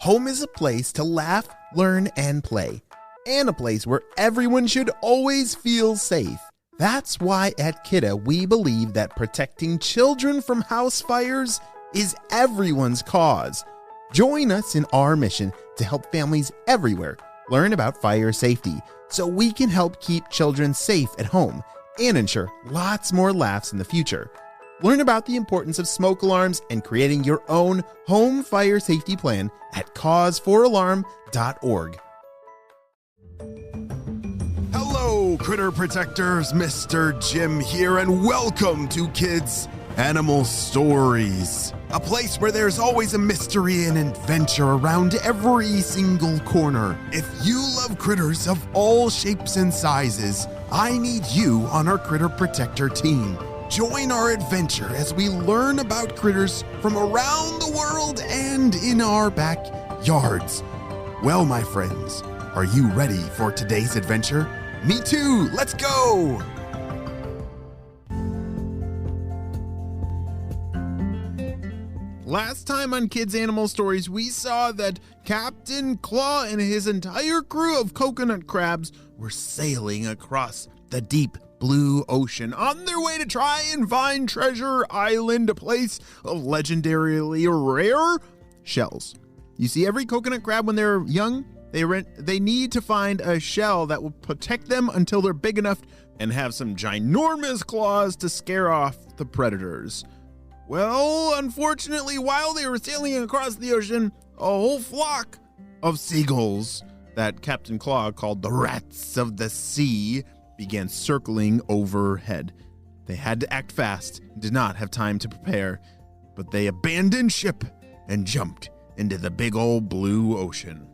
Home is a place to laugh, learn, and play, and a place where everyone should always feel safe. That's why at Kidda we believe that protecting children from house fires is everyone's cause. Join us in our mission to help families everywhere learn about fire safety so we can help keep children safe at home and ensure lots more laughs in the future. Learn about the importance of smoke alarms and creating your own home fire safety plan at cause4alarm.org. Hello, critter protectors. Mr. Jim here, and welcome to Kids Animal Stories, a place where there's always a mystery and adventure around every single corner. If you love critters of all shapes and sizes, I need you on our Critter Protector team. Join our adventure as we learn about critters from around the world and in our backyards. Well, my friends, are you ready for today's adventure? Me too! Let's go! Last time on Kids Animal Stories, we saw that Captain Claw and his entire crew of coconut crabs were sailing across the deep blue ocean on their way to try and find Treasure Island, a place of legendarily rare shells. You see, every coconut crab when they're young, they need to find a shell that will protect them until they're big enough and have some ginormous claws to scare off the predators. Well, unfortunately, while they were sailing across the ocean, a whole flock of seagulls that Captain Claw called the rats of the sea began circling overhead. They had to act fast and did not have time to prepare, but they abandoned ship and jumped into the big old blue ocean.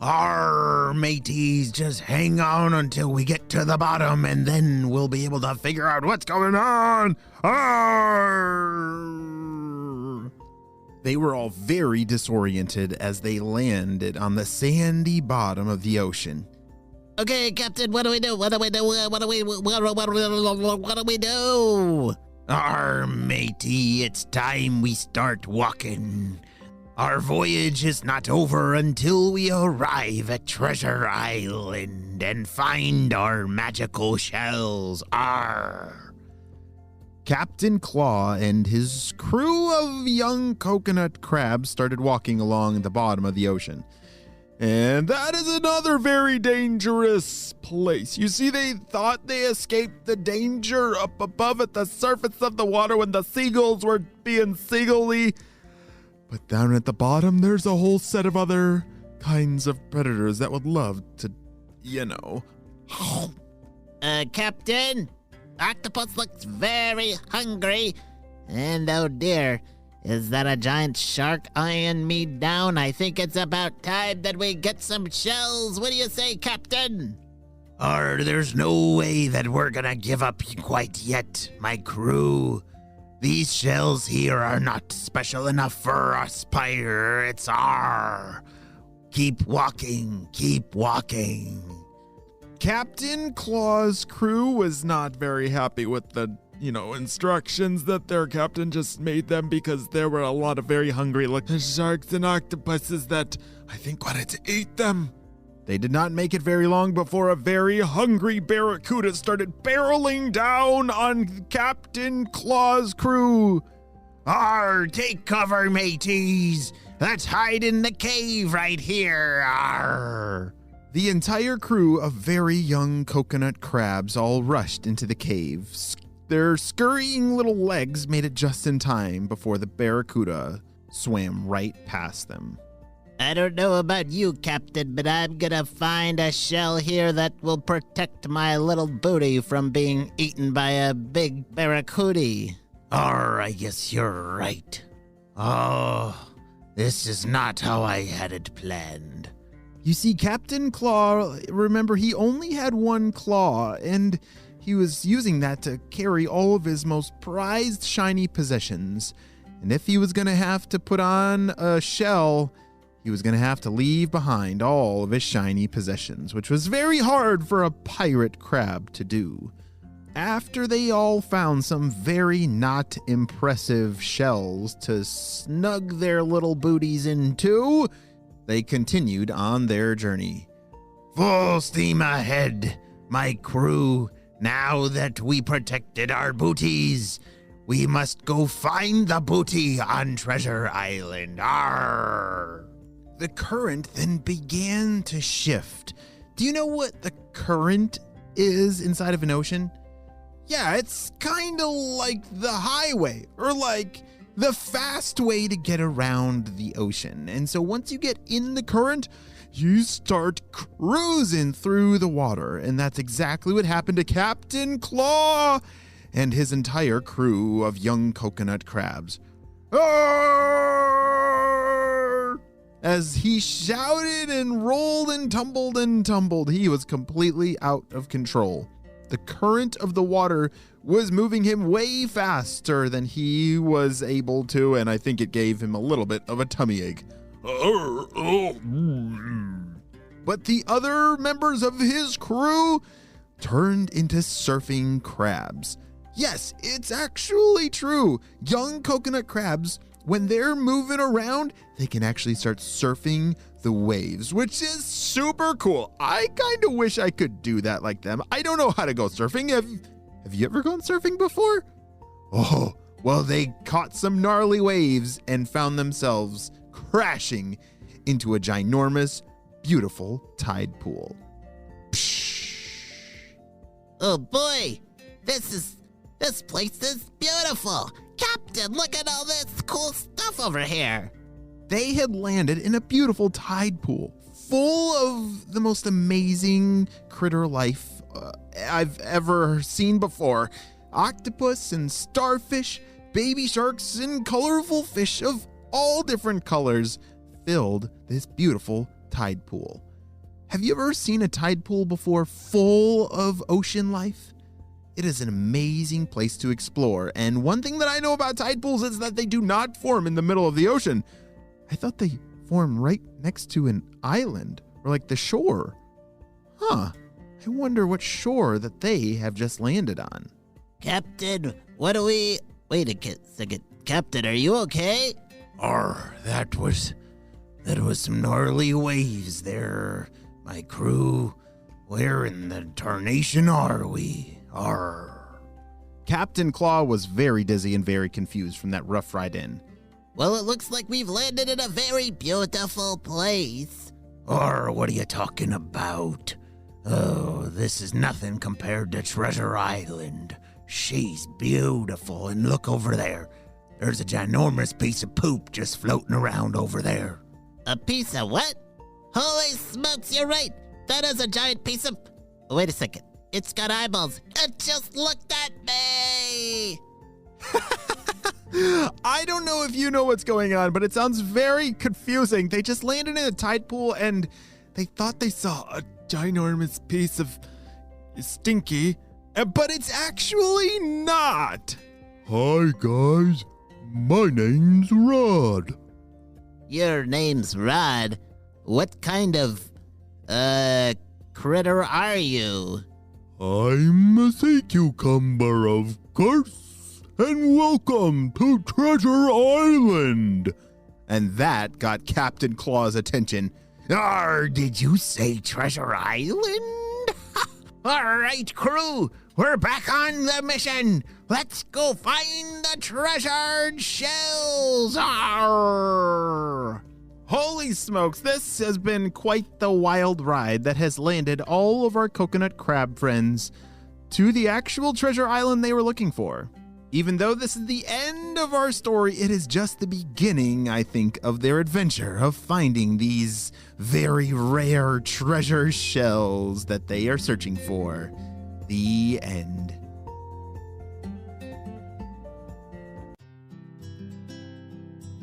Arr, mateys, just hang on until we get to the bottom and then we'll be able to figure out what's going on. Arr! They were all very disoriented as they landed on the sandy bottom of the ocean. Okay, Captain, what do we do? What do we do? Arr, matey, it's time we start walking. Our voyage is not over until we arrive at Treasure Island and find our magical shells. Arr! Captain Claw and his crew of young coconut crabs started walking along the bottom of the ocean. And that is another very dangerous place. You see, they thought they escaped the danger up above at the surface of the water when the seagulls were being seagull-y. But down at the bottom, there's a whole set of other kinds of predators that would love to, Captain, octopus looks very hungry. And oh dear, is that a giant shark eyeing me down? I think it's about time that we get some shells. What do you say, Captain? There's no way that we're gonna give up quite yet, my crew. These shells here are not special enough for us pirates. Keep walking, keep walking. Captain Claw's crew was not very happy with the instructions that their captain just made them, because there were a lot of very hungry looking sharks and octopuses that I think wanted to eat them. They did not make it very long before a very hungry barracuda started barreling down on Captain Claw's crew. Take cover, mateys. Let's hide in the cave right here. The entire crew of very young coconut crabs all rushed into the cave. Their scurrying little legs made it just in time before the barracuda swam right past them. I don't know about you, Captain, but I'm gonna find a shell here that will protect my little booty from being eaten by a big barracuda. I guess you're right. This is not how I had it planned. You see, Captain Claw, remember, he only had one claw, and he was using that to carry all of his most prized shiny possessions. And if he was going to have to put on a shell, he was going to have to leave behind all of his shiny possessions, which was very hard for a pirate crab to do. After they all found some very not impressive shells to snug their little booties into, they continued on their journey. Full steam ahead, my crew. Now that we protected our booties, we must go find the booty on Treasure Island. Arr! The current then began to shift. Do you know what the current is inside of an ocean? Yeah, it's kind of like the highway, or like the fast way to get around the ocean. And so once you get in the current, you start cruising through the water. And that's exactly what happened to Captain Claw and his entire crew of young coconut crabs. Arr! As he shouted and rolled and tumbled, he was completely out of control. The current of the water was moving him way faster than he was able to, and I think it gave him a little bit of a tummy ache. But the other members of his crew turned into surfing crabs. Yes, it's actually true. Young coconut crabs, when they're moving around, they can actually start surfing the waves, which is super cool. I kind of wish I could do that like them. I don't know how to go surfing. Have you ever gone surfing before? Oh, well, they caught some gnarly waves and found themselves crashing into a ginormous, beautiful tide pool. Psh. Oh boy, this place is beautiful. Captain, look at all this cool stuff over here. They had landed in a beautiful tide pool full of the most amazing critter life I've ever seen before. Octopus and starfish, baby sharks, and colorful fish of all different colors filled this beautiful tide pool. Have you ever seen a tide pool before full of ocean life? It is an amazing place to explore, and one thing that I know about tide pools is that they do not form in the middle of the ocean. I thought they formed right next to an island, or like the shore. Huh. I wonder what shore that they have just landed on. Captain, wait a second. Captain, are you okay? That was some gnarly waves there. My crew, where in the tarnation are we? Captain Claw was very dizzy and very confused from that rough ride in. Well, it looks like we've landed in a very beautiful place. What are you talking about? Oh, this is nothing compared to Treasure Island. She's beautiful, and look over there. There's a ginormous piece of poop just floating around over there. A piece of what? Holy smokes, you're right. That is a giant piece of... Wait a second. It's got eyeballs. It just looked at me. I don't know if you know what's going on, but it sounds very confusing. They just landed in a tide pool and they thought they saw a ginormous piece of stinky, but it's actually not. Hi guys, my name's Rod. Your name's Rod. What kind of, critter are you? I'm a sea cucumber, of course, and welcome to Treasure Island. And that got Captain Claw's attention. Did you say Treasure Island? All right, crew, we're back on the mission. Let's go find the treasured shells. Arr! Holy smokes, this has been quite the wild ride that has landed all of our coconut crab friends to the actual treasure island they were looking for. Even though this is the end of our story, it is just the beginning, I think, of their adventure of finding these very rare treasure shells that they are searching for. The end.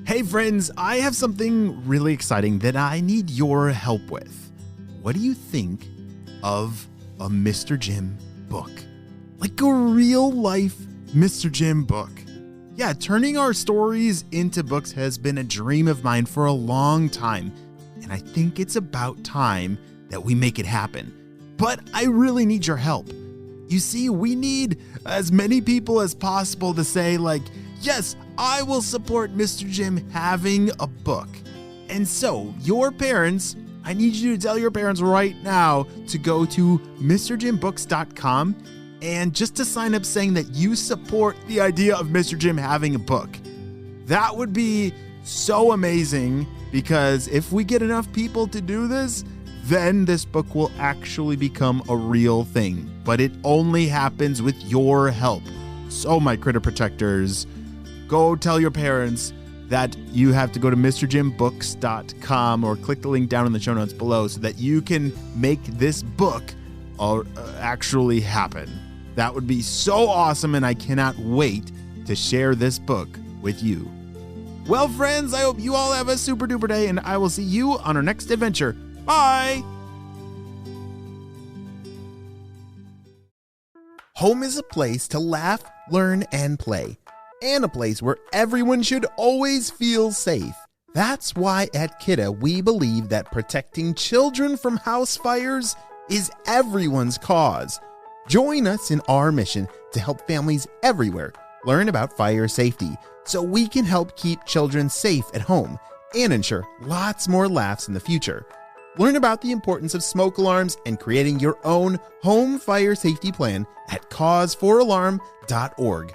Hey friends, I have something really exciting that I need your help with. What do you think of a Mr. Jim book? Like a real life Mr. Jim book. Yeah, turning our stories into books has been a dream of mine for a long time, and I think it's about time that we make it happen. But I really need your help. You see, we need as many people as possible to say, like, yes, I will support Mr. Jim having a book. And so, your parents, I need you to tell your parents right now to go to MrJimBooks.com and just to sign up saying that you support the idea of Mr. Jim having a book. That would be so amazing, because if we get enough people to do this, then this book will actually become a real thing. But it only happens with your help. So, my critter protectors, go tell your parents that you have to go to MrJimBooks.com or click the link down in the show notes below so that you can make this book actually happen. That would be so awesome, and I cannot wait to share this book with you. Well, friends, I hope you all have a super duper day, and I will see you on our next adventure. Bye! Home is a place to laugh, learn, and play, and a place where everyone should always feel safe. That's why at Kidda we believe that protecting children from house fires is everyone's cause. Join us in our mission to help families everywhere learn about fire safety so we can help keep children safe at home and ensure lots more laughs in the future. Learn about the importance of smoke alarms and creating your own home fire safety plan at cause4alarm.org.